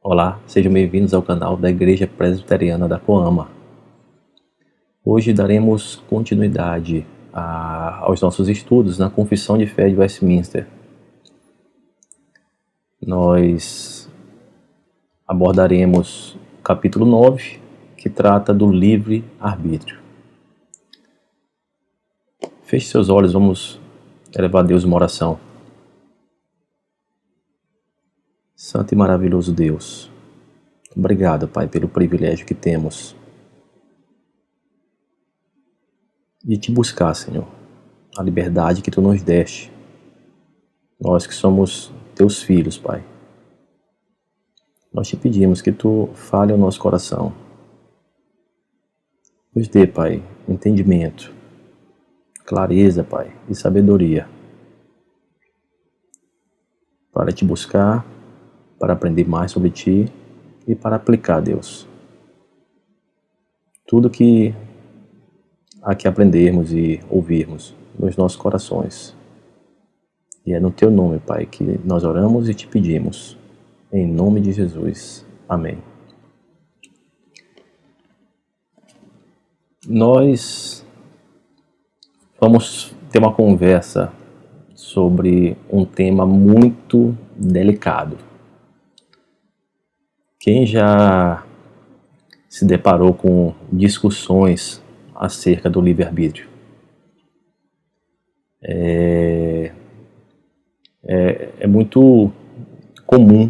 Olá, sejam bem-vindos ao canal da Igreja Presbiteriana da Coama. Hoje daremos continuidade aos nossos estudos na Confissão de Fé de Westminster. Nós abordaremos o capítulo 9, que trata do livre-arbítrio. Feche seus olhos, vamos elevar a Deus uma oração. Santo e maravilhoso Deus, obrigado, Pai, pelo privilégio que temos de Te buscar, Senhor, a liberdade que Tu nos deste, nós que somos Teus filhos, Pai. Nós Te pedimos que Tu fale ao nosso coração, nos dê, Pai, entendimento, clareza, Pai, e sabedoria, para Te buscar, para aprender mais sobre Ti e para aplicar, Deus, tudo que há que aprendermos e ouvirmos nos nossos corações. E é no Teu nome, Pai, que nós oramos e Te pedimos, em nome de Jesus. Amém. Nós vamos ter uma conversa sobre um tema muito delicado. Quem já se deparou com discussões acerca do livre-arbítrio? É muito comum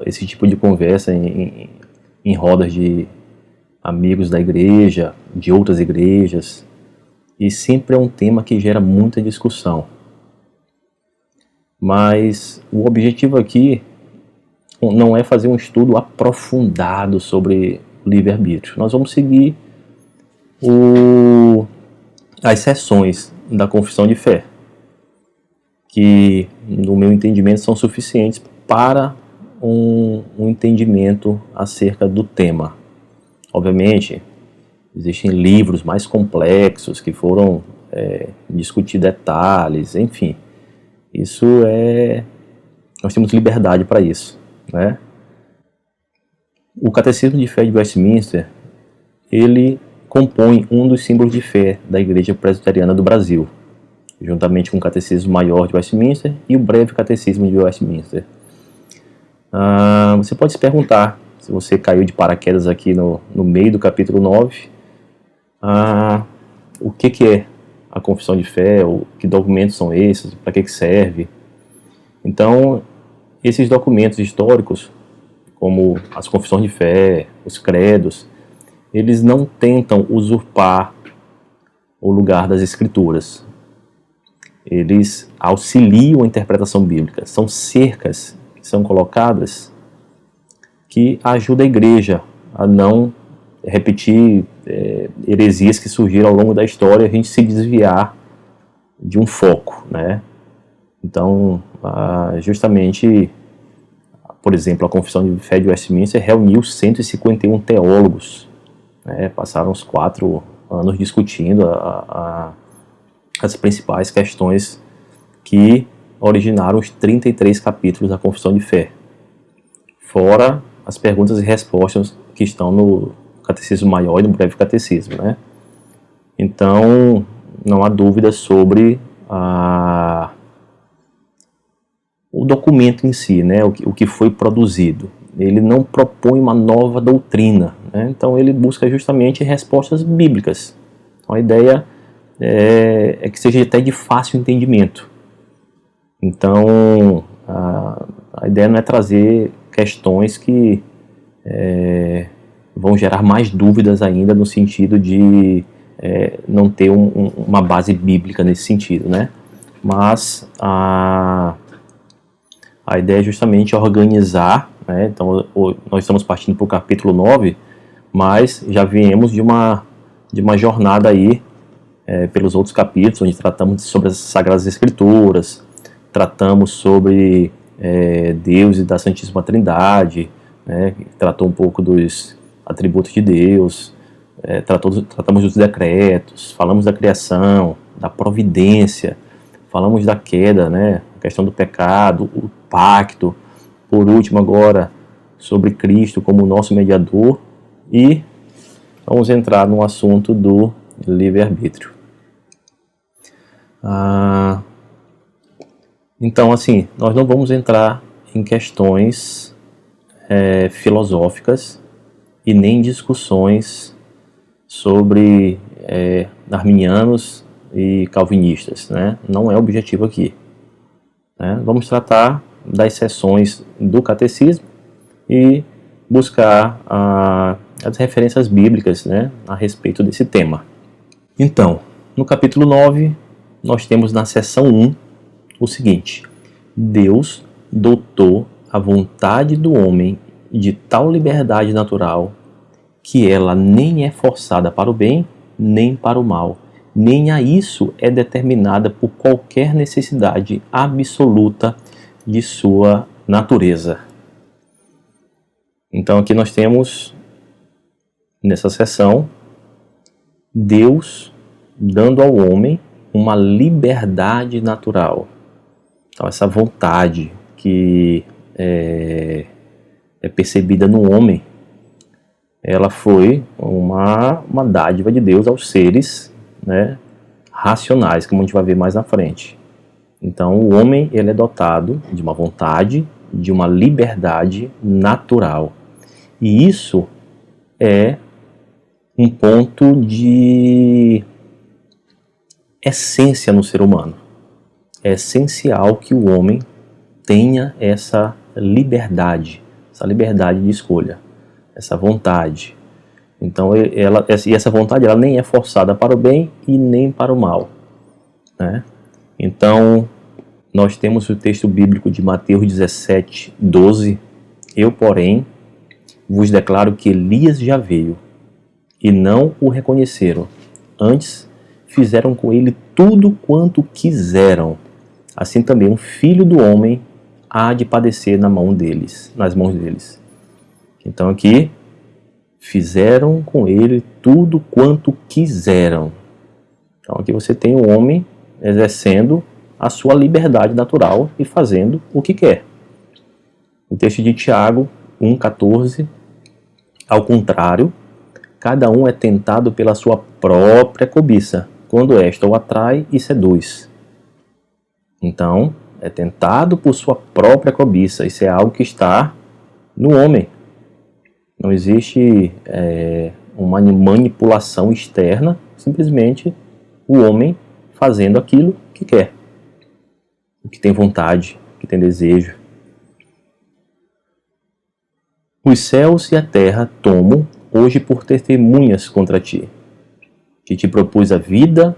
esse tipo de conversa em rodas de amigos da igreja, de outras igrejas, e sempre é um tema que gera muita discussão. Mas o objetivo aqui não é fazer um estudo aprofundado sobre o livre-arbítrio. Nós vamos seguir as seções da Confissão de Fé, que, no meu entendimento, são suficientes para um entendimento acerca do tema. Obviamente, existem livros mais complexos que foram discutir detalhes, enfim. Nós temos liberdade para isso. Né? O Catecismo de Fé de Westminster, ele compõe um dos símbolos de fé da Igreja Presbiteriana do Brasil, juntamente com o Catecismo Maior de Westminster e o Breve Catecismo de Westminster. Você pode se perguntar, se você caiu de paraquedas aqui no meio do capítulo 9, o que é a Confissão de Fé, que documentos são esses, para que serve? Então, esses documentos históricos, como as confissões de fé, os credos, eles não tentam usurpar o lugar das escrituras. Eles auxiliam a interpretação bíblica. São cercas que são colocadas que ajudam a igreja a não repetir heresias que surgiram ao longo da história e a gente se desviar de um foco, né? Então, justamente, por exemplo, a Confissão de Fé de Westminster reuniu 151 teólogos, né? Passaram uns 4 anos discutindo as principais questões que originaram os 33 capítulos da Confissão de Fé, fora as perguntas e respostas que estão no Catecismo Maior e no Breve Catecismo, né? Então, não há dúvida sobre o documento em si, né, o que foi produzido. Ele não propõe uma nova doutrina, né? Então ele busca justamente respostas bíblicas. Então a ideia é que seja até de fácil entendimento. Então a ideia não é trazer questões que vão gerar mais dúvidas ainda, no sentido de não ter uma base bíblica nesse sentido, né? Mas a ideia é justamente organizar, né? Então nós estamos partindo para o capítulo 9, mas já viemos de uma jornada aí pelos outros capítulos, onde tratamos sobre as Sagradas Escrituras, tratamos sobre Deus e da Santíssima Trindade, né? Tratou um pouco dos atributos de Deus, tratamos dos decretos, falamos da criação, da providência, falamos da queda, né? A questão do pecado, o pacto. Por último agora, sobre Cristo como nosso mediador e vamos entrar no assunto do livre-arbítrio. Então, assim, nós não vamos entrar em questões filosóficas e nem discussões sobre arminianos e calvinistas, né? Não é o objetivo aqui, né? Vamos tratar das seções do catecismo e buscar as referências bíblicas, né, a respeito desse tema. Então, no capítulo 9, nós temos na seção 1 o seguinte: Deus dotou a vontade do homem de tal liberdade natural que ela nem é forçada para o bem nem para o mal, nem a isso é determinada por qualquer necessidade absoluta de sua natureza. Então aqui nós temos, nessa seção, Deus dando ao homem uma liberdade natural. Então essa vontade que é percebida no homem, ela foi uma dádiva de Deus aos seres, né, racionais, como a gente vai ver mais na frente. Então o homem ele é dotado de uma vontade, de uma liberdade natural. E isso é um ponto de essência no ser humano. É essencial que o homem tenha essa liberdade de escolha, essa vontade. Então, essa vontade ela nem é forçada para o bem e nem para o mal, né? Então, nós temos o texto bíblico de Mateus 17, 12. Eu, porém, vos declaro que Elias já veio, e não o reconheceram. Antes, fizeram com ele tudo quanto quiseram. Assim também o Filho do Homem há de padecer nas mãos deles. Então aqui, fizeram com ele tudo quanto quiseram. Então aqui você tem o homem exercendo a sua liberdade natural e fazendo o que quer. O texto de Tiago 1,14, ao contrário, cada um é tentado pela sua própria cobiça, quando esta o atrai e seduz. Então, é tentado por sua própria cobiça. Isso é algo que está no homem. Não existe uma manipulação externa, simplesmente o homem fazendo aquilo que quer, o que tem vontade, o que tem desejo. Os céus e a terra tomo hoje por testemunhas contra ti, que te propus a vida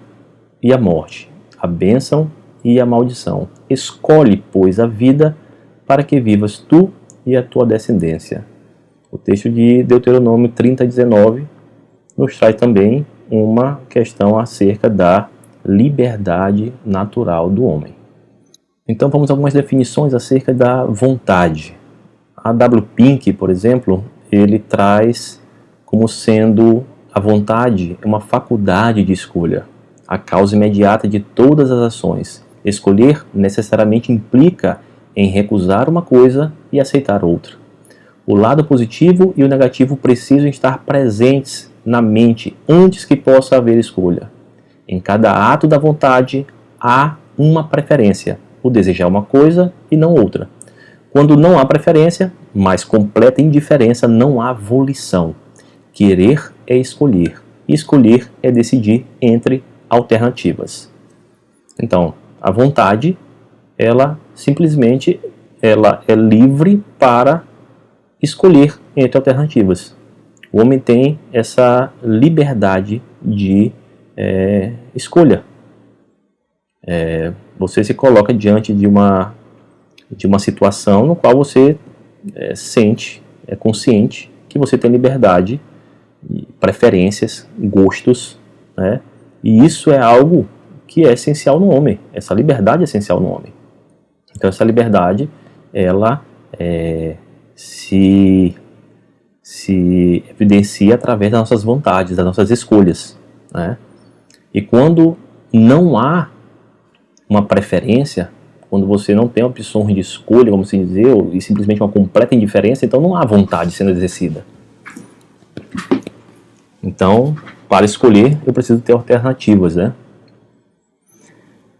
e a morte, a bênção e a maldição. Escolhe, pois, a vida para que vivas tu e a tua descendência. O texto de Deuteronômio 30:19 nos traz também uma questão acerca da liberdade natural do homem. Então vamos a algumas definições acerca da vontade. A W. Pink, por exemplo, ele traz como sendo a vontade uma faculdade de escolha, a causa imediata de todas as ações. Escolher necessariamente implica em recusar uma coisa e aceitar outra. O lado positivo e o negativo precisam estar presentes na mente antes que possa haver escolha. Em cada ato da vontade há uma preferência, o desejar uma coisa e não outra. Quando não há preferência, mas completa indiferença, não há volição. Querer é escolher, e escolher é decidir entre alternativas. Então, a vontade, ela simplesmente é livre para escolher entre alternativas. O homem tem essa liberdade de escolha. Você se coloca diante de uma situação no qual você sente, é consciente que você tem liberdade, preferências, gostos, né? E isso é algo que é essencial no homem. Essa liberdade é essencial no homem. Então essa liberdade, ela se evidencia através das nossas vontades, das nossas escolhas, né? E quando não há uma preferência, quando você não tem opções de escolha, como se dizer, e simplesmente uma completa indiferença, então não há vontade sendo exercida. Então, para escolher, eu preciso ter alternativas, né?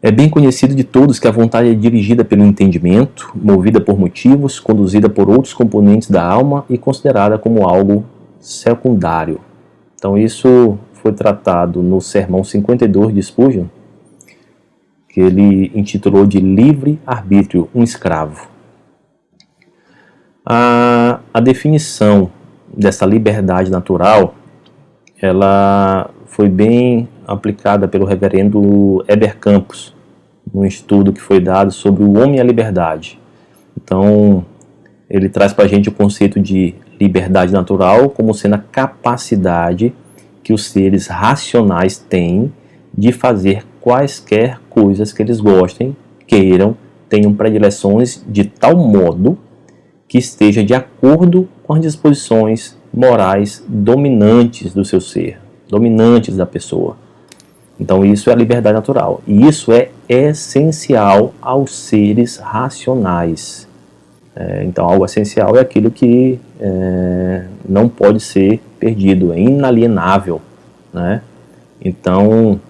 É bem conhecido de todos que a vontade é dirigida pelo entendimento, movida por motivos, conduzida por outros componentes da alma e considerada como algo secundário. Então isso foi tratado no Sermão 52 de Spurgeon, que ele intitulou de Livre-Arbítrio, um escravo. A definição dessa liberdade natural, ela foi bem aplicada pelo reverendo Heber Campos, num estudo que foi dado sobre o homem e a liberdade. Então, ele traz para a gente o conceito de liberdade natural como sendo a capacidade que os seres racionais têm de fazer quaisquer coisas que eles gostem, queiram, tenham predileções de tal modo que esteja de acordo com as disposições morais dominantes do seu ser, dominantes da pessoa. Então isso é a liberdade natural. E isso é essencial aos seres racionais. Então algo essencial é aquilo que não pode ser perdido, é inalienável, né? Então,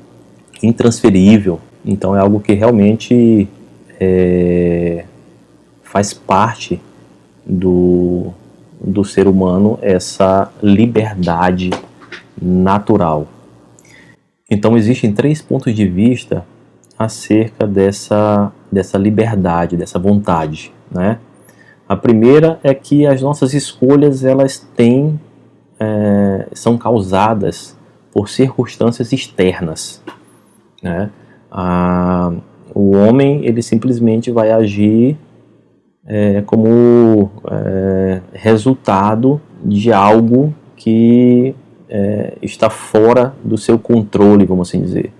intransferível. Então é algo que realmente faz parte do ser humano, essa liberdade natural. Então existem 3 pontos de vista acerca dessa liberdade, dessa vontade, né? A primeira é que as nossas escolhas elas são causadas por circunstâncias externas, né? O homem ele simplesmente vai agir como resultado de algo que está fora do seu controle, vamos assim dizer.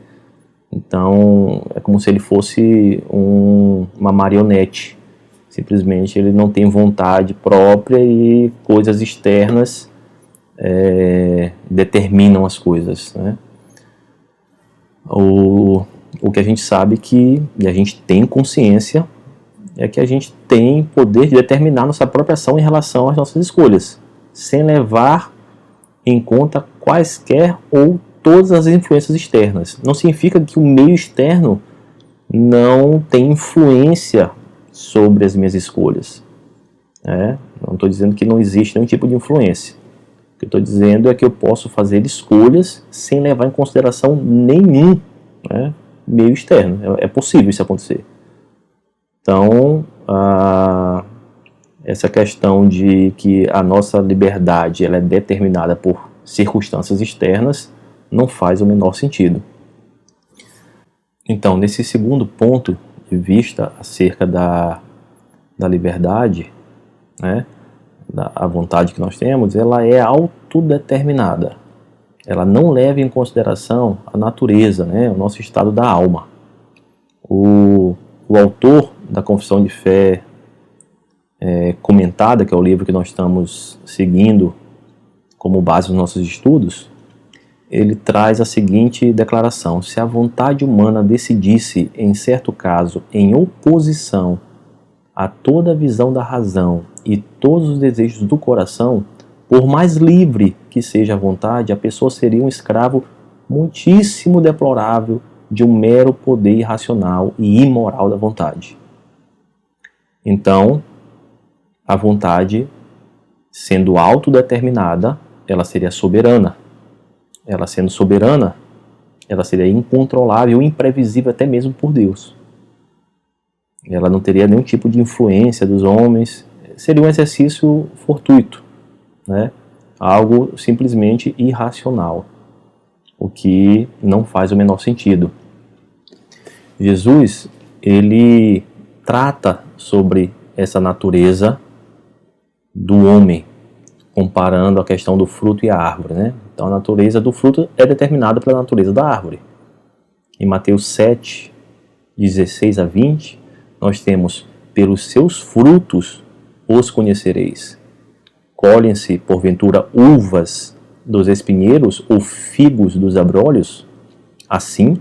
Então é como se ele fosse uma marionete. Simplesmente ele não tem vontade própria e coisas externas determinam as coisas, né? O que a gente sabe e a gente tem consciência é que a gente tem poder de determinar nossa própria ação em relação às nossas escolhas, sem levar em conta quaisquer ou todas as influências externas. Não significa que o meio externo não tem influência sobre as minhas escolhas. Não estou dizendo que não existe nenhum tipo de influência. O que eu estou dizendo é que eu posso fazer escolhas sem levar em consideração nenhum meio externo. É possível isso acontecer. Então, essa questão de que a nossa liberdade ela é determinada por circunstâncias externas não faz o menor sentido. Então, nesse segundo ponto de vista acerca da liberdade, né, a vontade que nós temos, ela é autodeterminada. Ela não leva em consideração a natureza, né, o nosso estado da alma. O autor da Confissão de Fé comentada, que é o livro que nós estamos seguindo como base dos nossos estudos, ele traz a seguinte declaração: se a vontade humana decidisse, em certo caso, em oposição a toda a visão da razão e todos os desejos do coração, por mais livre que seja a vontade, a pessoa seria um escravo muitíssimo deplorável de um mero poder irracional e imoral da vontade. Então, a vontade, sendo autodeterminada, ela seria soberana. Ela sendo soberana, ela seria incontrolável, imprevisível até mesmo por Deus. Ela não teria nenhum tipo de influência dos homens, seria um exercício fortuito, né? Algo simplesmente irracional, o que não faz o menor sentido. Jesus, ele trata sobre essa natureza do homem, comparando a questão do fruto e a árvore, né? Então a natureza do fruto é determinada pela natureza da árvore. Em Mateus 7, 16 a 20, nós temos: pelos seus frutos os conhecereis. Colhem-se, porventura, uvas dos espinheiros ou figos dos abrolhos? Assim,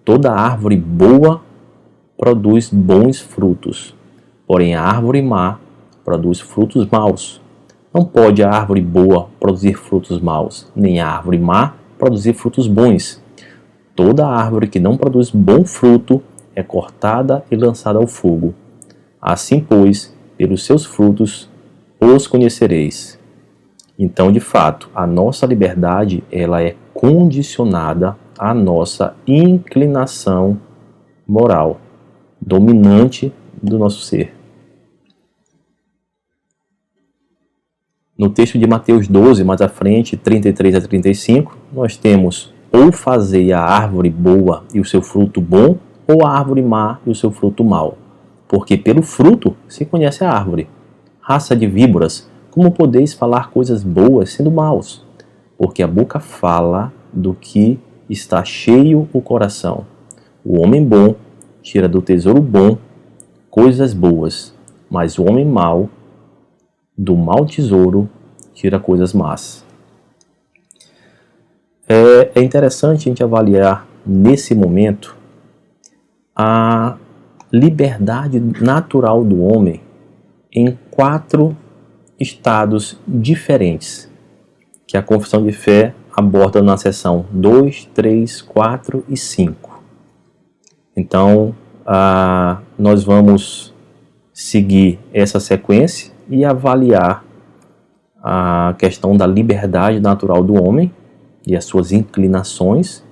toda árvore boa produz bons frutos, porém a árvore má produz frutos maus. Não pode a árvore boa produzir frutos maus, nem a árvore má produzir frutos bons. Toda árvore que não produz bom fruto é cortada e lançada ao fogo. Assim, pois, pelos seus frutos os conhecereis. Então, de fato, a nossa liberdade ela é condicionada à nossa inclinação moral, dominante do nosso ser. No texto de Mateus 12, mais à frente, 33 a 35, nós temos: ou fazei a árvore boa e o seu fruto bom, ou a árvore má e o seu fruto mau. Porque pelo fruto se conhece a árvore. Raça de víboras, como podeis falar coisas boas sendo maus? Porque a boca fala do que está cheio o coração. O homem bom tira do tesouro bom coisas boas, mas o homem mau do mau tesouro tira coisas más. É interessante a gente avaliar nesse momento a liberdade natural do homem em 4 estados diferentes que a Confissão de Fé aborda na seção 2, 3, 4 e 5. Então, nós vamos seguir essa sequência e avaliar a questão da liberdade natural do homem e as suas inclinações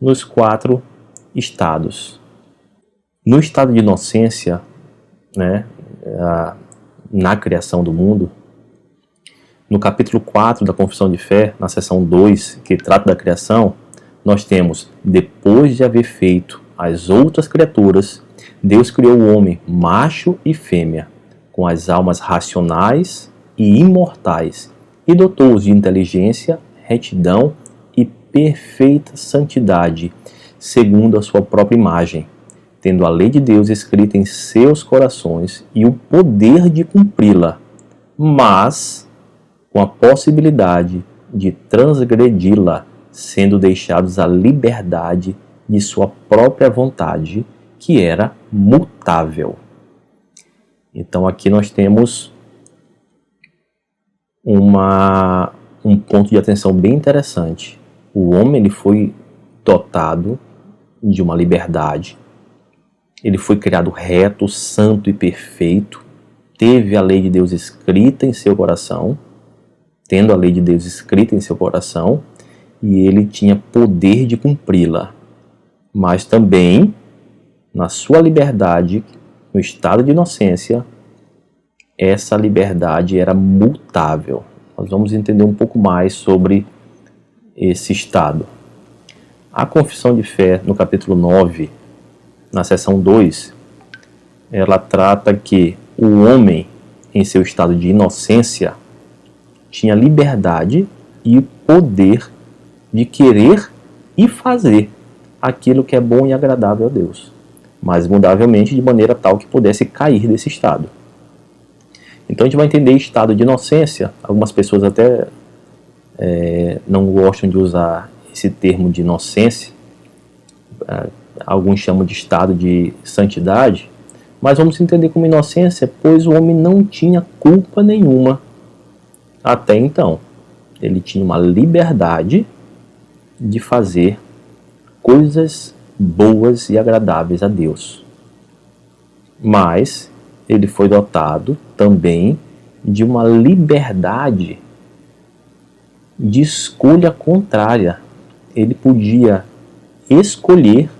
nos 4 estados. No estado de inocência, né, na criação do mundo, no capítulo 4 da Confissão de Fé, na seção 2, que trata da criação, nós temos: depois de haver feito as outras criaturas, Deus criou o homem macho e fêmea, com as almas racionais e imortais, e dotou-os de inteligência, retidão e perfeita santidade, segundo a sua própria imagem, tendo a lei de Deus escrita em seus corações e o poder de cumpri-la, mas com a possibilidade de transgredi-la, sendo deixados à liberdade de sua própria vontade, que era mutável. Então aqui nós temos um ponto de atenção bem interessante. O homem ele foi dotado de uma liberdade, ele foi criado reto, santo e perfeito, teve a lei de Deus escrita em seu coração, tendo a lei de Deus escrita em seu coração, e ele tinha poder de cumpri-la. Mas também, na sua liberdade, no estado de inocência, essa liberdade era mutável. Nós vamos entender um pouco mais sobre esse estado. A Confissão de Fé, no capítulo 9, na seção 2, ela trata que o homem, em seu estado de inocência, tinha liberdade e poder de querer e fazer aquilo que é bom e agradável a Deus, mas mudavelmente de maneira tal que pudesse cair desse estado. Então a gente vai entender estado de inocência. Algumas pessoas até não gostam de usar esse termo de inocência, alguns chamam de estado de santidade, mas vamos entender como inocência, pois o homem não tinha culpa nenhuma até então. Ele tinha uma liberdade de fazer coisas boas e agradáveis a Deus. Mas ele foi dotado também de uma liberdade de escolha contrária. Ele podia escolher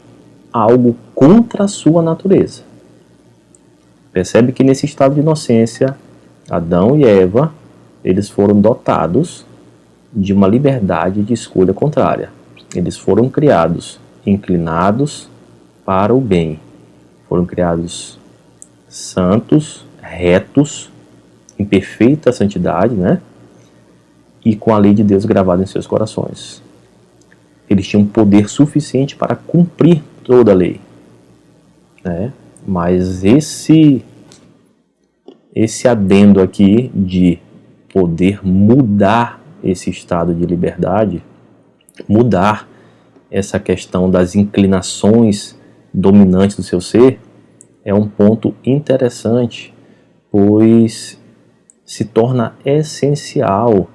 algo contra a sua natureza. Percebe que nesse estado de inocência, Adão e Eva, eles foram dotados de uma liberdade de escolha contrária. Eles foram criados inclinados para o bem. Foram criados santos, retos, em perfeita santidade, né? E com a lei de Deus gravada em seus corações. Eles tinham poder suficiente para cumprir toda a lei, né? Mas esse adendo aqui de poder mudar esse estado de liberdade, mudar essa questão das inclinações dominantes do seu ser, é um ponto interessante, pois se torna essencial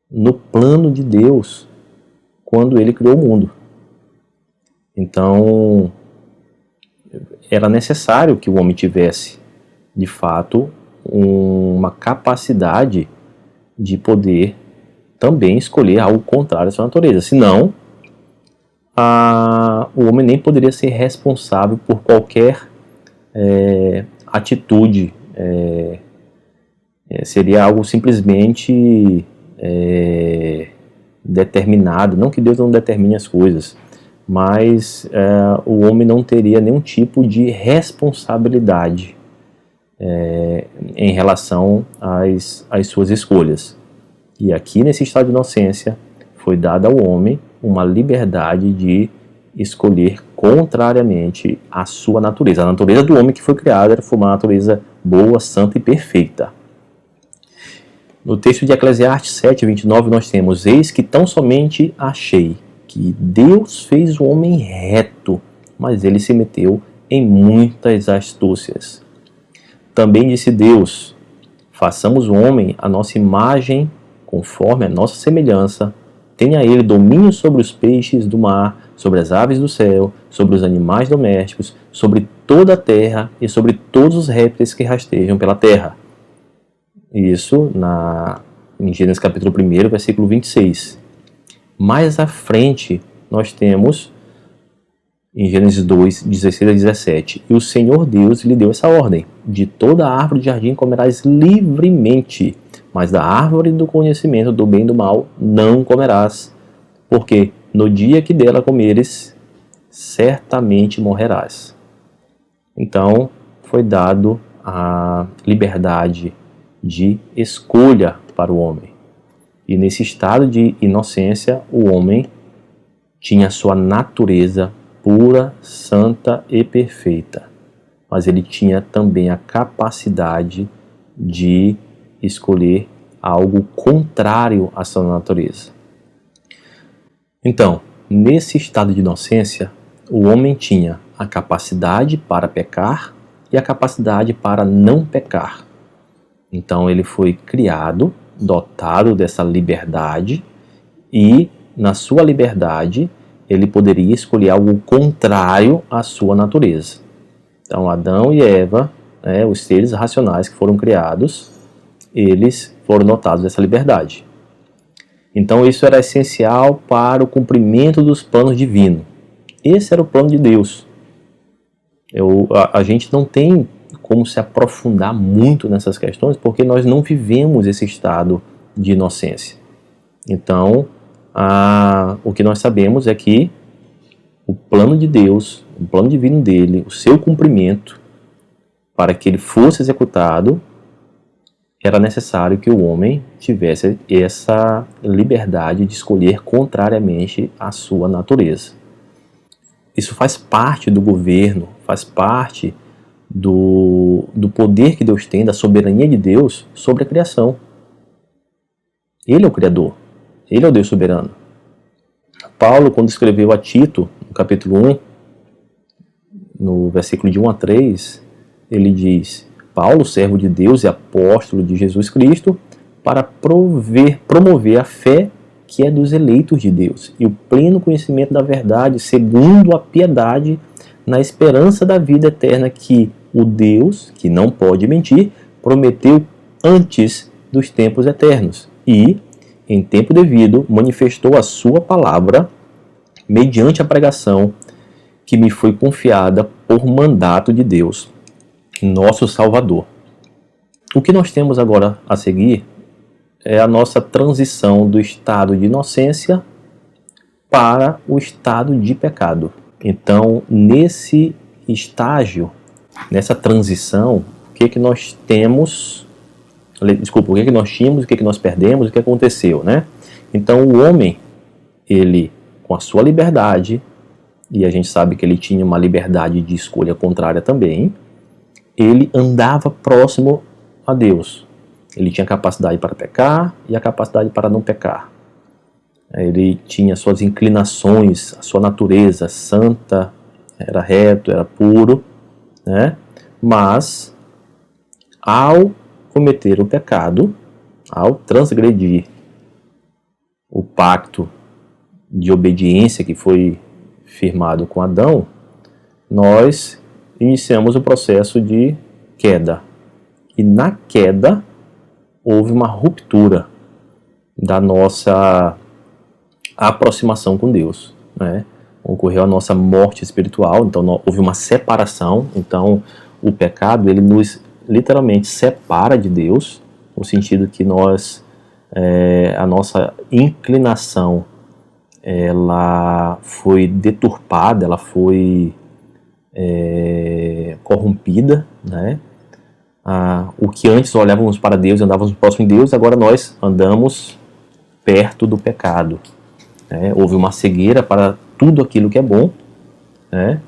no plano de Deus quando ele criou o mundo. Então, era necessário que o homem tivesse, de fato, uma capacidade de poder também escolher algo contrário à sua natureza. Senão, o homem nem poderia ser responsável por qualquer atitude. Seria algo simplesmente determinado. Não que Deus não determine as coisas, mas o homem não teria nenhum tipo de responsabilidade em relação às suas escolhas. E aqui, nesse estado de inocência, foi dada ao homem uma liberdade de escolher contrariamente à sua natureza. A natureza do homem que foi criada era uma natureza boa, santa e perfeita. No texto de Eclesiastes 7:29 nós temos: eis que tão somente achei que Deus fez o homem reto, mas ele se meteu em muitas astúcias. Também disse Deus: façamos o homem à nossa imagem, conforme a nossa semelhança, tenha ele domínio sobre os peixes do mar, sobre as aves do céu, sobre os animais domésticos, sobre toda a terra e sobre todos os répteis que rastejam pela terra. Isso em Gênesis capítulo 1, versículo 26. Mais à frente, nós temos, em Gênesis 2, 16 a 17, e o Senhor Deus lhe deu essa ordem: de toda a árvore do jardim comerás livremente, mas da árvore do conhecimento do bem e do mal não comerás, porque no dia que dela comeres, certamente morrerás. Então, foi dado a liberdade de escolha para o homem. E nesse estado de inocência, o homem tinha sua natureza pura, santa e perfeita. Mas ele tinha também a capacidade de escolher algo contrário à sua natureza. Então, nesse estado de inocência, o homem tinha a capacidade para pecar e a capacidade para não pecar. Então ele foi criado, dotado dessa liberdade, e na sua liberdade ele poderia escolher algo contrário à sua natureza. Então Adão e Eva, os seres racionais que foram criados, eles foram dotados dessa liberdade. Então isso era essencial para o cumprimento dos planos divinos. Esse era o plano de Deus. A gente não tem como se aprofundar muito nessas questões, porque nós não vivemos esse estado de inocência. Então, o que nós sabemos é que o plano de Deus, o plano divino dele, o seu cumprimento, para que ele fosse executado, era necessário que o homem tivesse essa liberdade de escolher contrariamente à sua natureza. Isso faz parte do governo, faz parte do poder que Deus tem, da soberania de Deus sobre a criação. Ele é o Criador, ele é o Deus soberano. Paulo, quando escreveu a Tito, no capítulo 1, no versículo de 1 a 3, ele diz: Paulo, servo de Deus e apóstolo de Jesus Cristo, para promover a fé que é dos eleitos de Deus e o pleno conhecimento da verdade, segundo a piedade, na esperança da vida eterna que o Deus, que não pode mentir, prometeu antes dos tempos eternos e, em tempo devido, manifestou a sua palavra mediante a pregação que me foi confiada por mandato de Deus, nosso Salvador. O que nós temos agora a seguir é a nossa transição do estado de inocência para o estado de pecado. Então, nesse estágio, nessa transição, o que nós temos? Desculpa, o que nós tínhamos, o que nós perdemos, o que aconteceu, né? Então, o homem, ele, com a sua liberdade, e a gente sabe que ele tinha uma liberdade de escolha contrária também, ele andava próximo a Deus. Ele tinha capacidade para pecar e a capacidade para não pecar. Ele tinha suas inclinações, a sua natureza santa, era reto, era puro, né? Mas, ao cometer o pecado, ao transgredir o pacto de obediência que foi firmado com Adão, nós iniciamos o processo de queda. E na queda, houve uma ruptura da nossa aproximação com Deus, né? Ocorreu a nossa morte espiritual, então houve uma separação. Então o pecado, ele nos literalmente separa de Deus, no sentido que a nossa inclinação, ela foi deturpada, ela foi corrompida, né? O que antes olhávamos para Deus e andávamos próximo de Deus, agora nós andamos perto do pecado, né? Houve uma cegueira para tudo aquilo que é bom, né?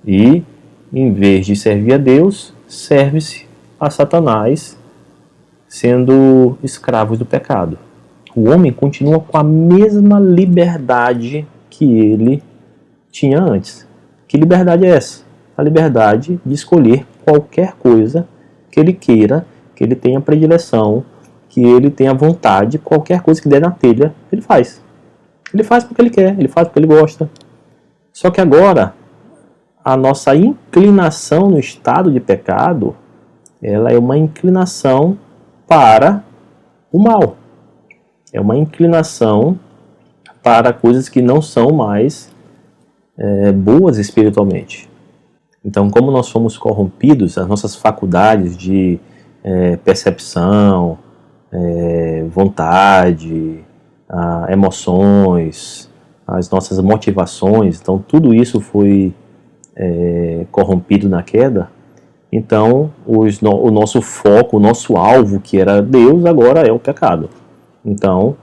E em vez de servir a Deus, serve-se a Satanás, sendo escravos do pecado. O homem continua com a mesma liberdade que ele tinha antes. Que liberdade é essa? A liberdade de escolher qualquer coisa que ele queira, que ele tenha predileção, que ele tenha vontade, qualquer coisa que der na telha, ele faz. Ele faz porque ele quer, ele faz porque ele gosta. Só que agora, a nossa inclinação no estado de pecado, ela é uma inclinação para o mal. É uma inclinação para coisas que não são mais boas espiritualmente. Então, como nós fomos corrompidos, as nossas faculdades de percepção, vontade, emoções, as nossas motivações, então tudo isso foi corrompido na queda. Então, o nosso foco, o nosso alvo, que era Deus, agora é o pecado. Então,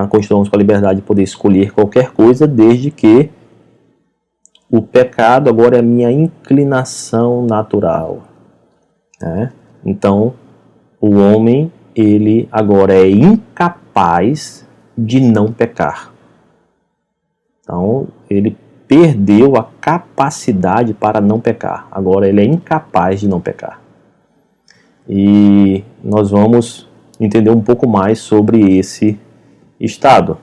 continuamos com a liberdade de poder escolher qualquer coisa, desde que o pecado agora é a minha inclinação natural, né? Então, o homem, ele agora é incapaz de não pecar. Então, ele perdeu a capacidade para não pecar. Agora ele é incapaz de não pecar. E nós vamos entender um pouco mais sobre esse estado.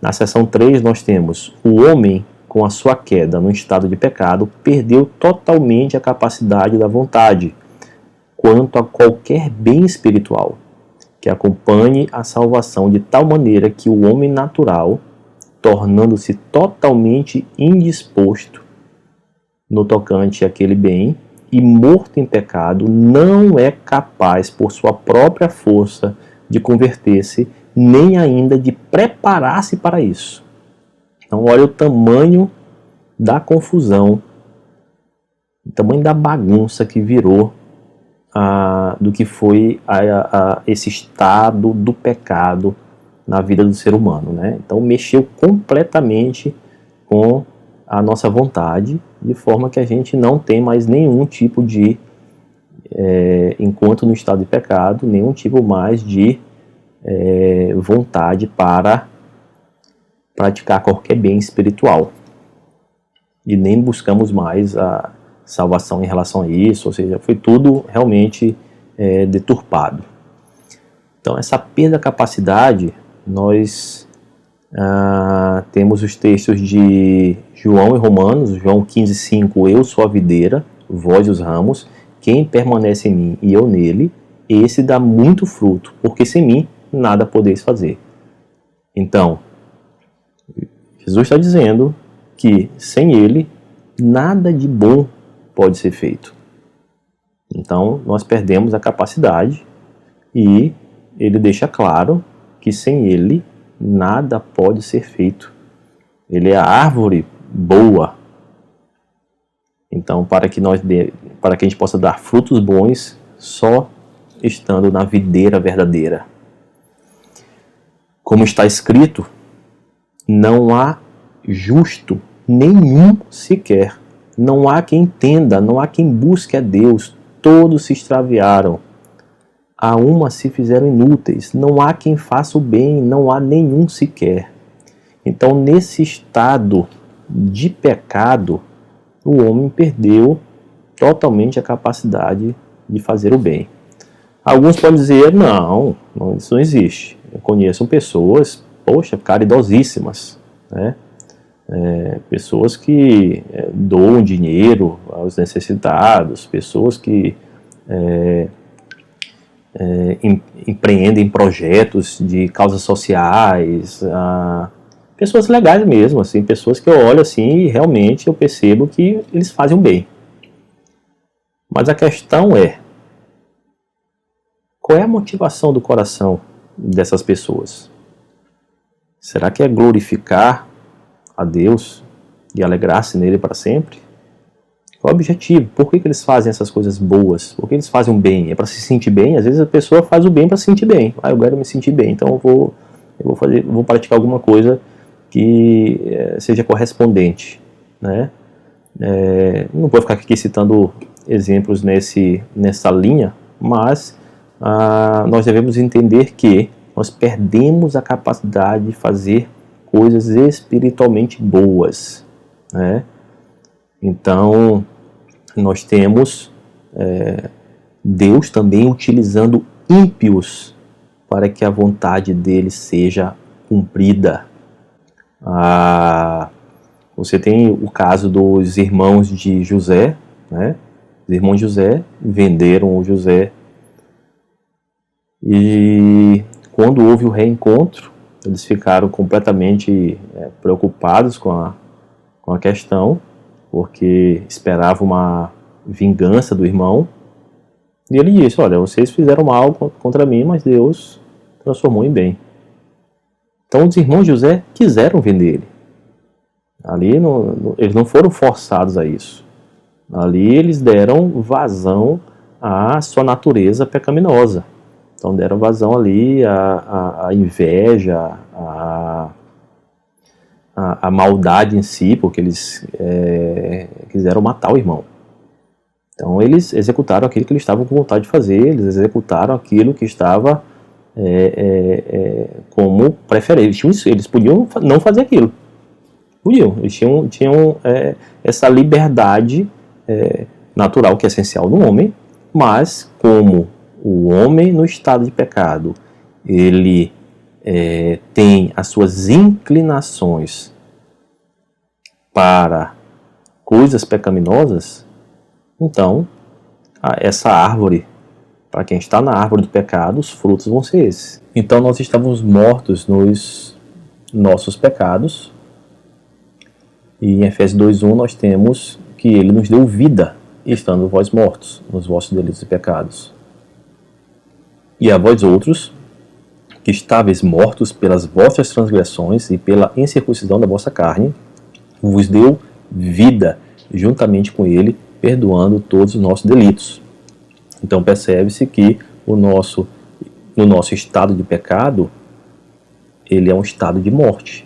Na seção 3 nós temos: o homem, com a sua queda no estado de pecado, perdeu totalmente a capacidade da vontade quanto a qualquer bem espiritual que acompanhe a salvação, de tal maneira que o homem natural, tornando-se totalmente indisposto no tocante àquele bem e morto em pecado, não é capaz, por sua própria força, de converter-se, nem ainda de preparar-se para isso. Então, olha o tamanho da confusão, o tamanho da bagunça que virou do que foi esse estado do pecado na vida do ser humano, né? Então mexeu completamente com a nossa vontade, de forma que a gente não tem mais nenhum tipo de, enquanto no estado de pecado, nenhum tipo mais de vontade para praticar qualquer bem espiritual. E nem buscamos mais a salvação em relação a isso, ou seja, foi tudo realmente deturpado. Então essa perda da capacidade, nós temos os textos de João e Romanos, João 15,5, eu sou a videira, vós os ramos, quem permanece em mim e eu nele, esse dá muito fruto, porque sem mim nada podeis fazer. Então, Jesus está dizendo que sem ele nada de bom pode ser feito. Então, nós perdemos a capacidade e ele deixa claro que sem ele nada pode ser feito. Ele é a árvore boa. Então, para que a gente possa dar frutos bons, só estando na videira verdadeira. Como está escrito, não há justo nenhum sequer. Não há quem entenda, não há quem busque a Deus. Todos se extraviaram. A uma se fizeram inúteis. Não há quem faça o bem, não há nenhum sequer. Então, nesse estado de pecado, o homem perdeu totalmente a capacidade de fazer o bem. Alguns podem dizer, não, isso não existe. Eu conheço pessoas, caridosíssimas, né? Pessoas que doam dinheiro aos necessitados, pessoas que empreendem projetos de causas sociais, pessoas legais mesmo, assim, pessoas que eu olho assim e realmente eu percebo que eles fazem o bem. Mas a questão é, qual é a motivação do coração dessas pessoas? Será que é glorificar a Deus e alegrar-se nele para sempre? Qual é o objetivo? Por que eles fazem essas coisas boas? Por que eles fazem o bem? É para se sentir bem? Às vezes a pessoa faz o bem para se sentir bem. Eu quero me sentir bem, então eu vou praticar alguma coisa que seja correspondente, né? Não vou ficar aqui citando exemplos nessa linha, mas nós devemos entender que nós perdemos a capacidade de fazer coisas espiritualmente boas, né? Então, nós temos Deus também utilizando ímpios para que a vontade dele seja cumprida. Você tem o caso dos irmãos de José, né? Os irmãos de José venderam o José e quando houve o reencontro, eles ficaram completamente preocupados com a questão, porque esperavam uma vingança do irmão. E ele disse, olha, vocês fizeram mal contra mim, mas Deus transformou em bem. Então os irmãos de José quiseram vender ele. Ali eles não foram forçados a isso. Ali eles deram vazão à sua natureza pecaminosa. Então deram vazão ali à inveja, à maldade em si, porque eles quiseram matar o irmão. Então eles executaram aquilo que eles estavam com vontade de fazer, eles executaram aquilo que estava como preferência. Eles podiam não fazer aquilo. Eles tinham essa liberdade natural que é essencial no homem, mas como o homem no estado de pecado, ele tem as suas inclinações para coisas pecaminosas, então essa árvore, para quem está na árvore do pecado, os frutos vão ser esses. Então nós estávamos mortos nos nossos pecados, e em Efésios 2:1 nós temos que ele nos deu vida, estando vós mortos nos vossos delitos e pecados. E a vós outros, que estáveis mortos pelas vossas transgressões e pela incircuncisão da vossa carne, vos deu vida juntamente com ele, perdoando todos os nossos delitos. Então percebe-se que no nosso estado de pecado, ele é um estado de morte.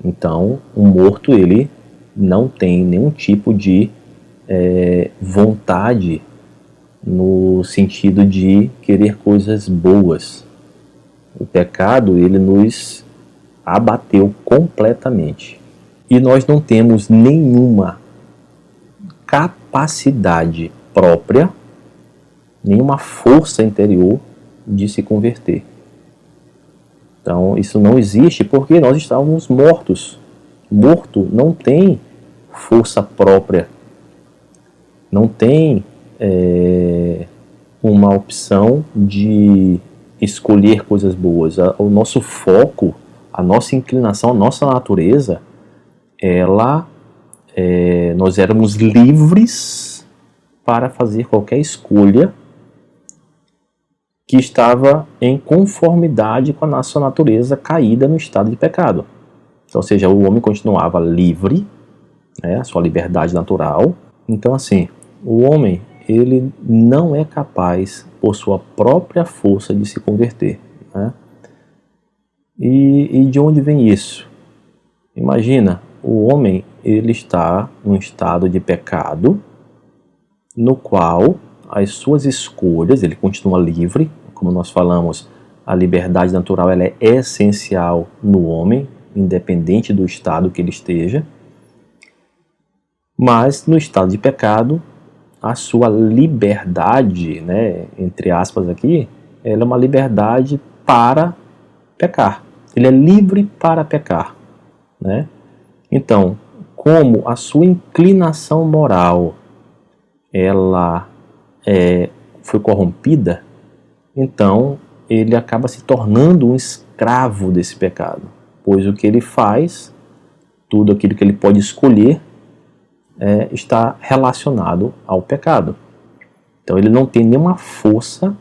Então, o morto, ele não tem nenhum tipo de vontade no sentido de querer coisas boas. O pecado, ele nos abateu completamente. E nós não temos nenhuma capacidade própria, nenhuma força interior de se converter. Então, isso não existe porque nós estávamos mortos. Morto não tem força própria, não tem uma opção de escolher coisas boas. O nosso foco, a nossa inclinação, a nossa natureza, nós éramos livres para fazer qualquer escolha que estava em conformidade com a nossa natureza caída no estado de pecado. Então, ou seja, o homem continuava livre, a sua liberdade natural. Então, assim, o homem, ele não é capaz, por sua própria força, de se converter. Né? E de onde vem isso? Imagina, o homem, ele está num estado de pecado, no qual as suas escolhas, ele continua livre, como nós falamos, a liberdade natural ela é essencial no homem, independente do estado que ele esteja, mas no estado de pecado, a sua liberdade, né, entre aspas aqui, ela é uma liberdade para pecar. Ele é livre para pecar, né? Então, como a sua inclinação moral ela foi corrompida, então ele acaba se tornando um escravo desse pecado, pois o que ele faz, tudo aquilo que ele pode escolher, está relacionado ao pecado. Então ele não tem nenhuma força,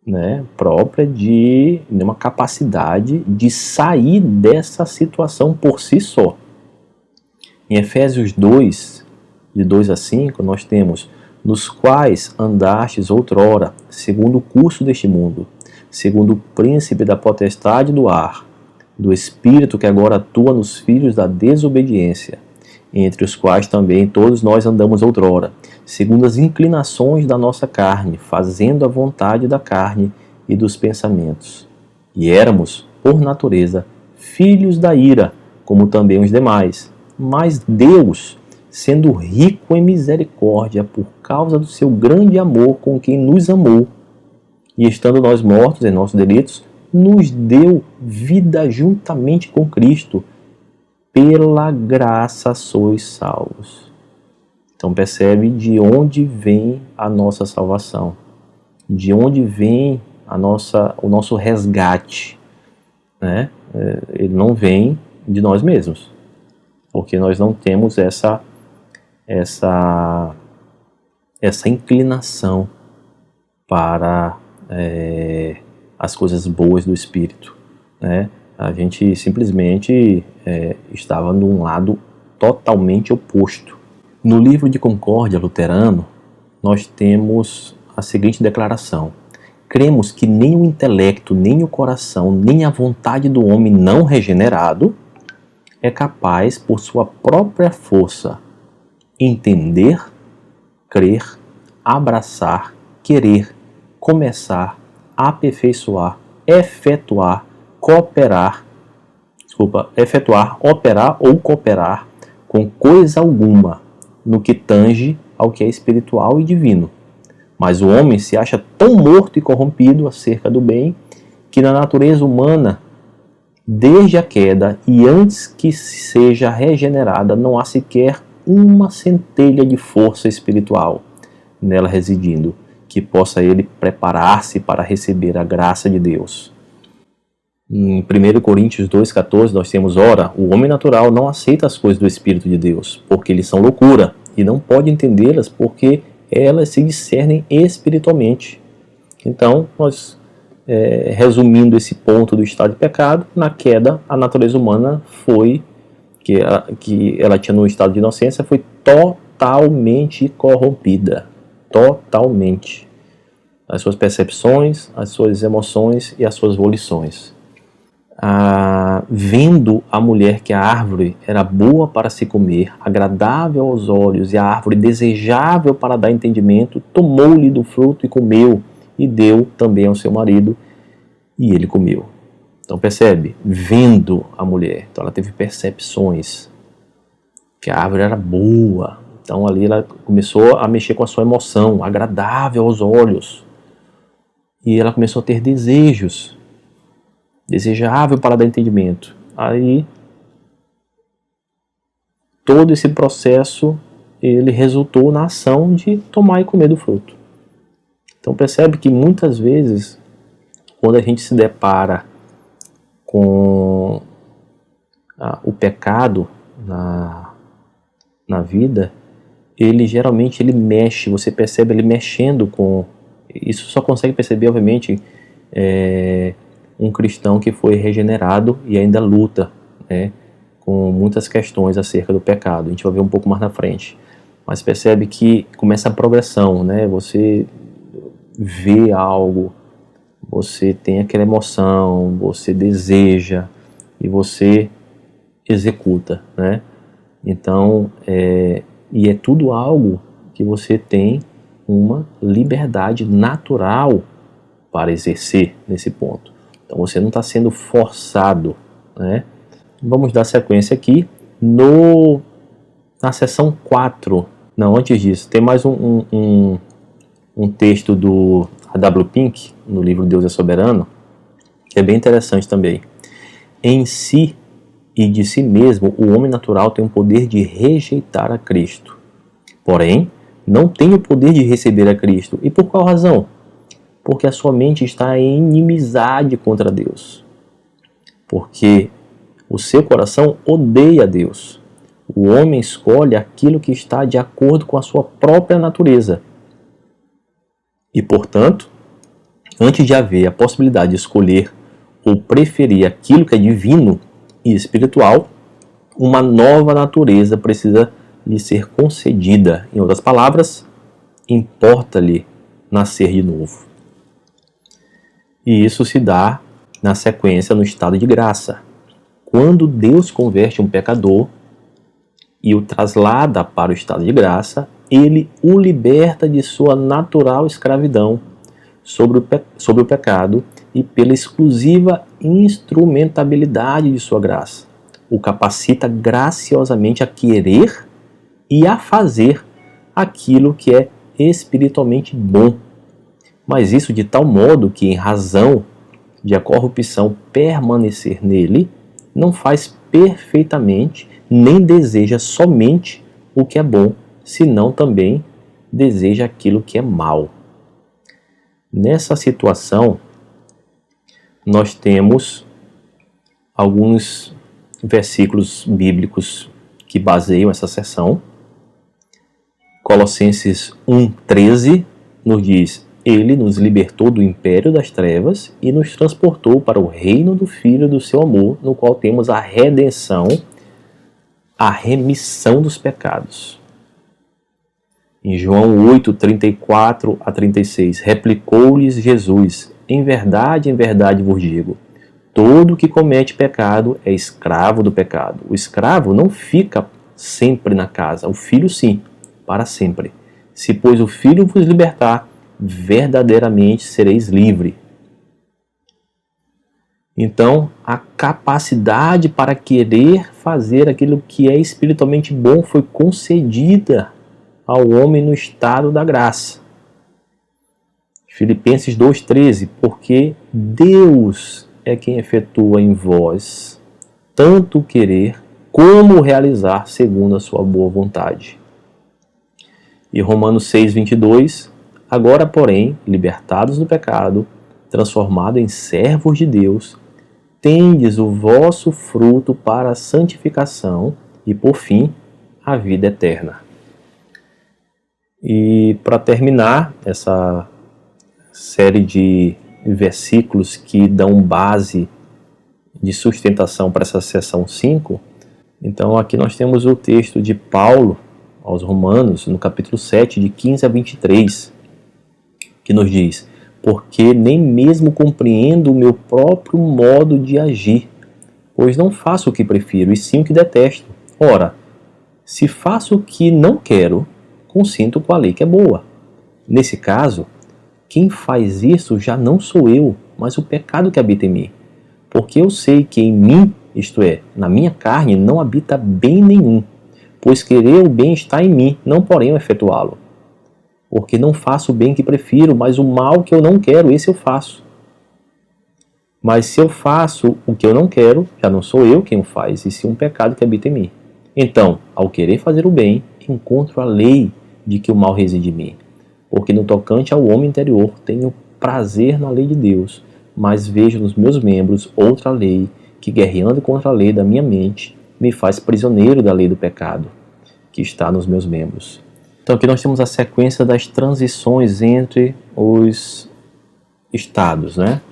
né, própria, nenhuma capacidade de sair dessa situação por si só. Em Efésios 2, de 2 a 5, nós temos: nos quais andastes outrora, segundo o curso deste mundo, segundo o príncipe da potestade do ar, do espírito que agora atua nos filhos da desobediência, entre os quais também todos nós andamos outrora, segundo as inclinações da nossa carne, fazendo a vontade da carne e dos pensamentos. E éramos, por natureza, filhos da ira, como também os demais. Mas Deus, sendo rico em misericórdia, por causa do seu grande amor com quem nos amou, e estando nós mortos em nossos delitos, nos deu vida juntamente com Cristo. Pela graça sois salvos. Então percebe de onde vem a nossa salvação, de onde vem o nosso resgate, né? Ele não vem de nós mesmos, porque nós não temos essa inclinação para as coisas boas do Espírito, né? A gente simplesmente estava num lado totalmente oposto. No livro de Concórdia Luterano, nós temos a seguinte declaração: cremos que nem o intelecto, nem o coração, nem a vontade do homem não regenerado é capaz, por sua própria força, entender, crer, abraçar, querer, começar, aperfeiçoar, efetuar, operar ou cooperar com coisa alguma no que tange ao que é espiritual e divino. Mas o homem se acha tão morto e corrompido acerca do bem que na natureza humana, desde a queda e antes que seja regenerada, não há sequer uma centelha de força espiritual nela residindo, que possa ele preparar-se para receber a graça de Deus. Em 1 Coríntios 2,14 nós temos: ora, o homem natural não aceita as coisas do Espírito de Deus, porque eles são loucura, e não pode entendê-las, porque elas se discernem espiritualmente. Então, nós, resumindo esse ponto do estado de pecado, na queda, a natureza humana que ela tinha no estado de inocência, foi totalmente corrompida. Totalmente. As suas percepções, as suas emoções e as suas volições. Vendo a mulher que a árvore era boa para se comer, agradável aos olhos, e a árvore desejável para dar entendimento, tomou-lhe do fruto e comeu, e deu também ao seu marido, e ele comeu. Então percebe? Vendo a mulher. Então ela teve percepções que a árvore era boa. Então ali ela começou a mexer com a sua emoção, agradável aos olhos. E ela começou a ter desejos, desejável para dar entendimento. Aí todo esse processo ele resultou na ação de tomar e comer do fruto. Então percebe que muitas vezes, quando a gente se depara com o pecado na vida, ele geralmente mexe, você percebe ele mexendo com... Isso só consegue perceber, obviamente, um cristão que foi regenerado e ainda luta, né, com muitas questões acerca do pecado. A gente vai ver um pouco mais na frente. Mas percebe que começa a progressão, né? Você vê algo, você tem aquela emoção, você deseja e você executa, né? Então, e é tudo algo que você tem uma liberdade natural para exercer nesse ponto. Então você não está sendo forçado, né? Vamos dar sequência aqui na seção 4 Não, antes disso, tem mais um texto do A.W. Pink, no livro Deus é Soberano, que é bem interessante também. Em si e de si mesmo, o homem natural tem o poder de rejeitar a Cristo. Porém, não tem o poder de receber a Cristo. E por qual razão? Porque a sua mente está em inimizade contra Deus. Porque o seu coração odeia Deus. O homem escolhe aquilo que está de acordo com a sua própria natureza. E, portanto, antes de haver a possibilidade de escolher ou preferir aquilo que é divino e espiritual, uma nova natureza precisa lhe ser concedida. Em outras palavras, importa-lhe nascer de novo. E isso se dá na sequência no estado de graça. Quando Deus converte um pecador e o traslada para o estado de graça, ele o liberta de sua natural escravidão sobre o pecado e pela exclusiva instrumentabilidade de sua graça. O capacita graciosamente a querer e a fazer aquilo que é espiritualmente bom. Mas isso de tal modo que, em razão de a corrupção permanecer nele, não faz perfeitamente, nem deseja somente o que é bom, senão também deseja aquilo que é mal. Nessa situação, nós temos alguns versículos bíblicos que baseiam essa seção. Colossenses 1,13 nos diz: Ele nos libertou do império das trevas e nos transportou para o reino do Filho do seu amor, no qual temos a redenção, a remissão dos pecados. Em João 8:34 a 36, replicou-lhes Jesus: em verdade vos digo, todo que comete pecado é escravo do pecado. O escravo não fica sempre na casa, o filho sim, para sempre. Se, pois, o Filho vos libertar, verdadeiramente sereis livre. Então, a capacidade para querer fazer aquilo que é espiritualmente bom foi concedida ao homem no estado da graça. Filipenses 2,13, porque Deus é quem efetua em vós tanto querer como realizar segundo a sua boa vontade. E Romanos 6,22, agora, porém, libertados do pecado, transformados em servos de Deus, tendes o vosso fruto para a santificação e, por fim, a vida eterna. E para terminar essa série de versículos que dão base de sustentação para essa seção 5, então aqui nós temos o texto de Paulo aos Romanos, no capítulo 7, de 15 a 23, que nos diz: porque nem mesmo compreendo o meu próprio modo de agir, pois não faço o que prefiro, e sim o que detesto. Ora, se faço o que não quero, consinto com a lei que é boa. Nesse caso, quem faz isso já não sou eu, mas o pecado que habita em mim. Porque eu sei que em mim, isto é, na minha carne, não habita bem nenhum, pois querer o bem está em mim, não porém o efetuá-lo. Porque não faço o bem que prefiro, mas o mal que eu não quero, esse eu faço. Mas se eu faço o que eu não quero, já não sou eu quem o faz, e sim um pecado que habita em mim. Então, ao querer fazer o bem, encontro a lei de que o mal reside em mim. Porque no tocante ao homem interior, tenho prazer na lei de Deus, mas vejo nos meus membros outra lei, que guerreando contra a lei da minha mente, me faz prisioneiro da lei do pecado, que está nos meus membros. Então aqui nós temos a sequência das transições entre os estados, né?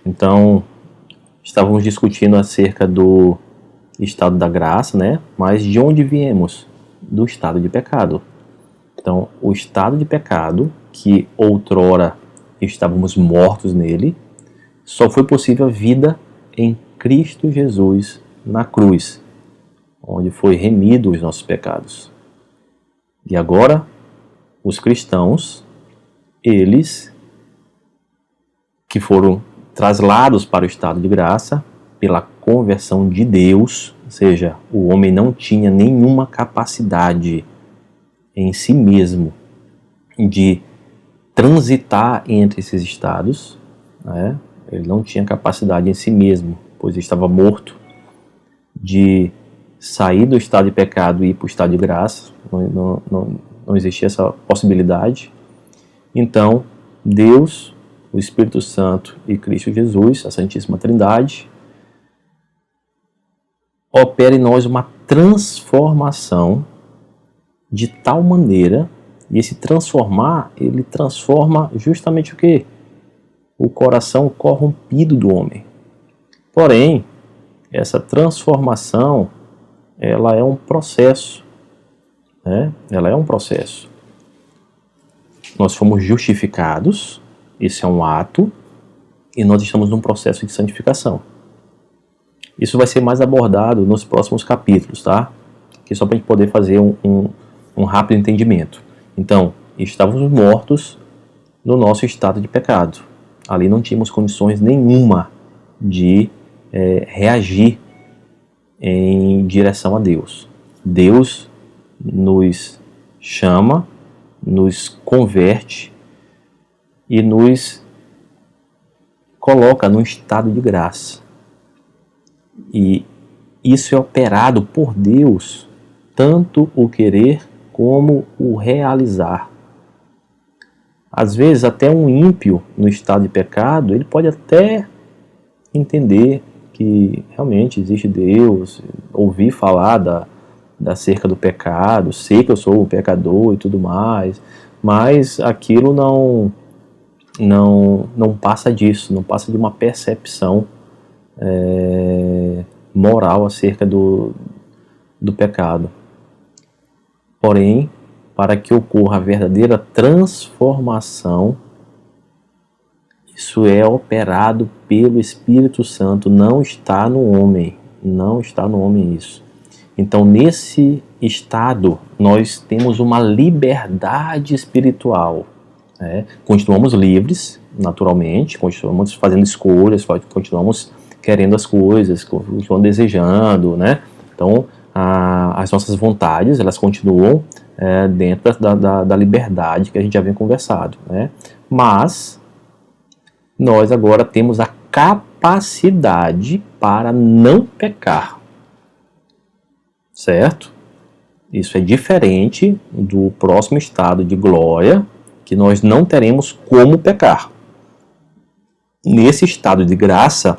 Então, estávamos discutindo acerca do estado da graça, né? Mas de onde viemos? Do estado de pecado. Então, o estado de pecado, que outrora estávamos mortos nele, só foi possível a vida em Cristo Jesus na cruz, onde foi remido os nossos pecados. E agora, os cristãos, eles que foram traslados para o estado de graça pela conversão de Deus, ou seja, o homem não tinha nenhuma capacidade em si mesmo de transitar entre esses estados, né? Ele não tinha capacidade em si mesmo, pois ele estava morto, de sair do estado de pecado e ir para o estado de graça. Não existia essa possibilidade. Então, Deus, o Espírito Santo e Cristo Jesus, a Santíssima Trindade, opera em nós uma transformação de tal maneira, e esse transformar, ele transforma justamente o quê? O coração corrompido do homem. Porém, essa transformação, ela é um processo, né? Ela é um processo. Nós fomos justificados, esse é um ato, e nós estamos num processo de santificação. Isso vai ser mais abordado nos próximos capítulos, tá? Aqui só para a gente poder fazer um rápido entendimento. Então, estávamos mortos no nosso estado de pecado. Ali não tínhamos condições nenhuma de reagir em direção a Deus. Deus nos chama, nos converte e nos coloca num estado de graça. E isso é operado por Deus, tanto o querer como o realizar. Às vezes até um ímpio no estado de pecado, ele pode até entender que realmente existe Deus, ouvir falar acerca do pecado, sei que eu sou um pecador e tudo mais, mas aquilo não passa disso, não passa de uma percepção moral acerca do pecado. Porém, para que ocorra a verdadeira transformação, isso é operado pelo Espírito Santo, não está no homem, isso. Então, nesse estado, nós temos uma liberdade espiritual, né? Continuamos livres, naturalmente, continuamos fazendo escolhas, continuamos querendo as coisas, continuamos desejando, né? Então, as nossas vontades, elas continuam dentro da liberdade que a gente já vem conversado, né? Mas nós agora temos a capacidade para não pecar, certo? Isso é diferente do próximo estado de glória, que nós não teremos como pecar. Nesse estado de graça,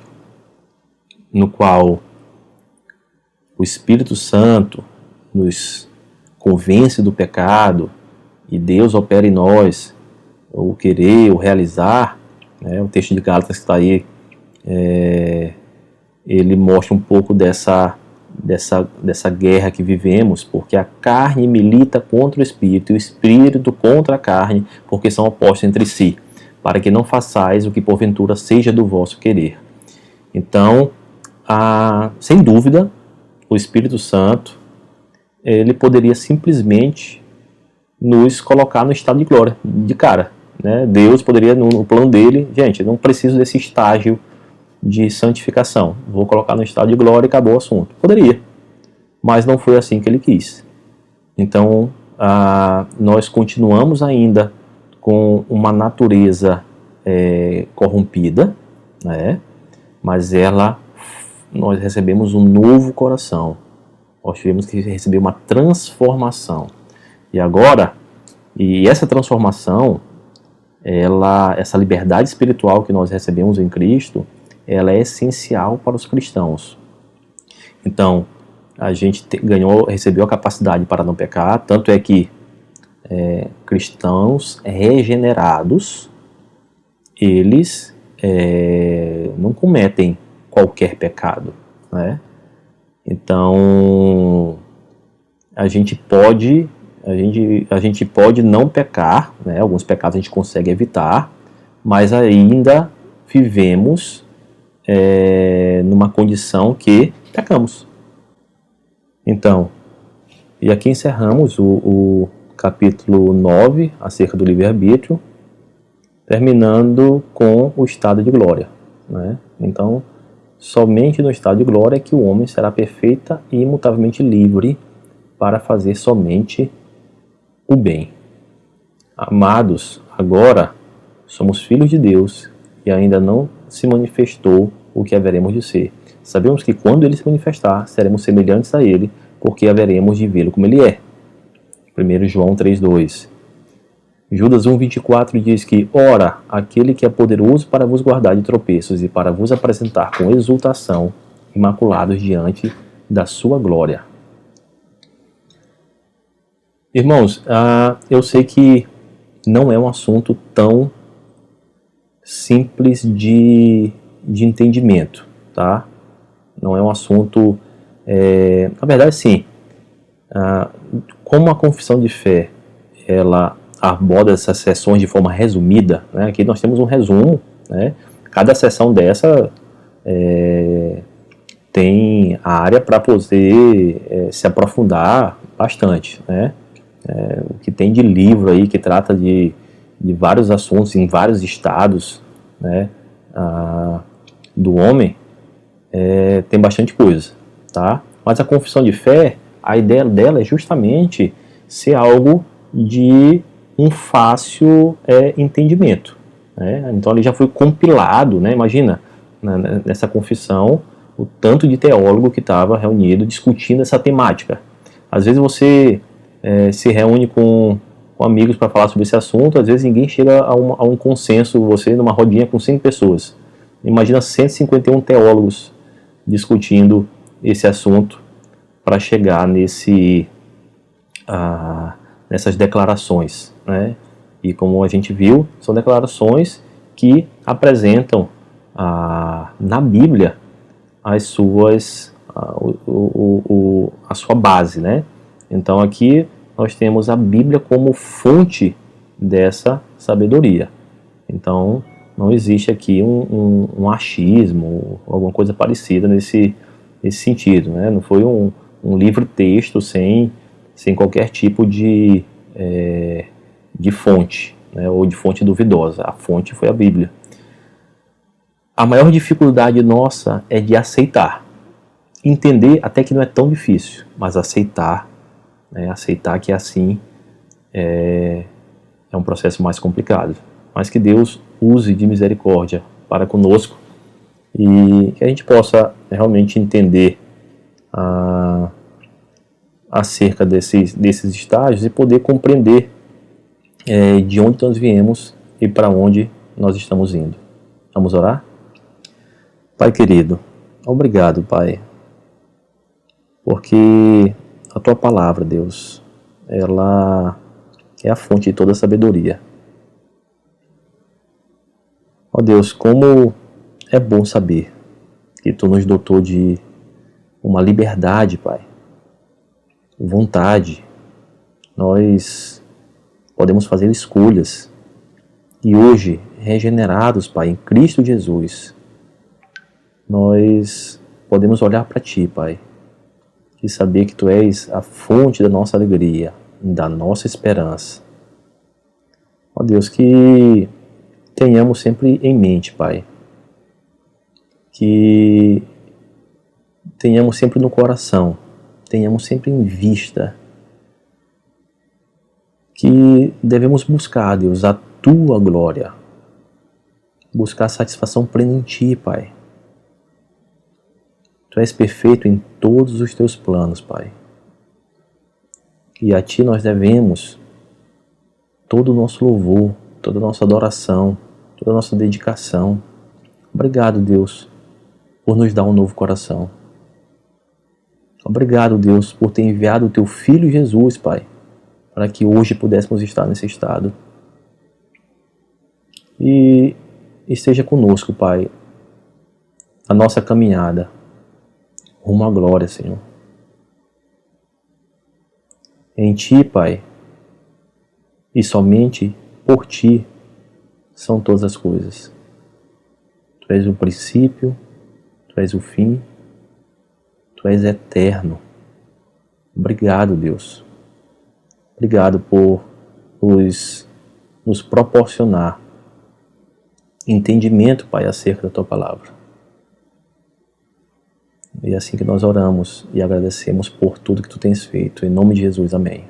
no qual o Espírito Santo nos convence do pecado e Deus opera em nós o querer, o realizar, né? O texto de Gálatas que está aí, ele mostra um pouco dessa guerra que vivemos, porque a carne milita contra o Espírito e o Espírito contra a carne, porque são opostos entre si, para que não façais o que porventura seja do vosso querer. Então, sem dúvida, o Espírito Santo, ele poderia simplesmente nos colocar no estado de glória, de cara, né? Deus poderia, no plano dele, gente, não preciso desse estágio de santificação, vou colocar no estado de glória e acabou o assunto. Poderia, mas não foi assim que ele quis. Então, nós continuamos ainda com uma natureza corrompida, né? Mas nós recebemos um novo coração, nós tivemos que receber uma transformação. E agora, essa transformação, essa liberdade espiritual que nós recebemos em Cristo, ela é essencial para os cristãos. Então, a gente recebeu a capacidade para não pecar, tanto é que cristãos regenerados, eles não cometem qualquer pecado, né? Então, a gente pode não pecar, né? Alguns pecados a gente consegue evitar, mas ainda vivemos numa condição que pecamos. Então, e aqui encerramos o capítulo 9, acerca do livre-arbítrio, terminando com o estado de glória, né? Então, somente no estado de glória é que o homem será perfeita e imutavelmente livre para fazer somente o bem. Amados, agora somos filhos de Deus e ainda não se manifestou o que haveremos de ser. Sabemos que quando ele se manifestar, seremos semelhantes a ele, porque haveremos de vê-lo como ele é. 1 João 3,2. Judas 1,24 diz que, ora, aquele que é poderoso para vos guardar de tropeços e para vos apresentar com exultação, imaculados diante da sua glória. Irmãos, eu sei que não é um assunto tão simples de entendimento, tá? Não é um assunto... na verdade, sim. Como a confissão de fé, ela aborda essas sessões de forma resumida, né? Aqui nós temos um resumo, né? Cada sessão dessa tem a área para poder se aprofundar bastante, né? O que tem de livro aí que trata de vários assuntos em vários estados, né? Do homem, tem bastante coisa, tá? Mas a confissão de fé, a ideia dela é justamente ser algo de um fácil entendimento, né? Então ele já foi compilado, né? Imagina, nessa confissão, o tanto de teólogo que estava reunido discutindo essa temática. Às vezes você se reúne com amigos para falar sobre esse assunto, às vezes ninguém chega a um consenso, você numa rodinha com 5 pessoas. Imagina 151 teólogos discutindo esse assunto para chegar nessas declarações, né? E como a gente viu, são declarações que apresentam na Bíblia a sua base, né? Então aqui nós temos a Bíblia como fonte dessa sabedoria. Então não existe aqui um achismo, alguma coisa parecida nesse sentido, né? Não foi um livro-texto sem qualquer tipo de fonte, né? Ou de fonte duvidosa. A fonte foi a Bíblia. A maior dificuldade nossa é de aceitar. Entender até que não é tão difícil, mas aceitar, né? Aceitar que assim é um processo mais complicado. Mas que Deus use de misericórdia para conosco e que a gente possa realmente entender acerca desses estágios e poder compreender de onde nós viemos e para onde nós estamos indo. Vamos orar? Pai querido, obrigado, Pai, porque a Tua palavra, Deus, ela é a fonte de toda a sabedoria. Ó Deus, como é bom saber que Tu nos dotou de uma liberdade, Pai, vontade. Nós podemos fazer escolhas. E hoje, regenerados, Pai, em Cristo Jesus, nós podemos olhar para Ti, Pai, e saber que Tu és a fonte da nossa alegria, da nossa esperança. Ó Deus, que tenhamos sempre em mente, Pai, que tenhamos sempre no coração, tenhamos sempre em vista que devemos buscar, Deus, a Tua glória, buscar satisfação plena em Ti, Pai. Tu és perfeito em todos os Teus planos, Pai. E a Ti nós devemos todo o nosso louvor, toda a nossa adoração, toda a nossa dedicação. Obrigado, Deus, por nos dar um novo coração. Obrigado, Deus, por ter enviado o Teu Filho Jesus, Pai, para que hoje pudéssemos estar nesse estado. E esteja conosco, Pai, a nossa caminhada rumo à glória, Senhor. Em Ti, Pai, e somente por Ti são todas as coisas. Tu és o princípio, Tu és o fim, Tu és eterno. Obrigado, Deus. Obrigado por nos proporcionar entendimento, Pai, acerca da Tua palavra. E é assim que nós oramos e agradecemos por tudo que Tu tens feito. Em nome de Jesus, amém.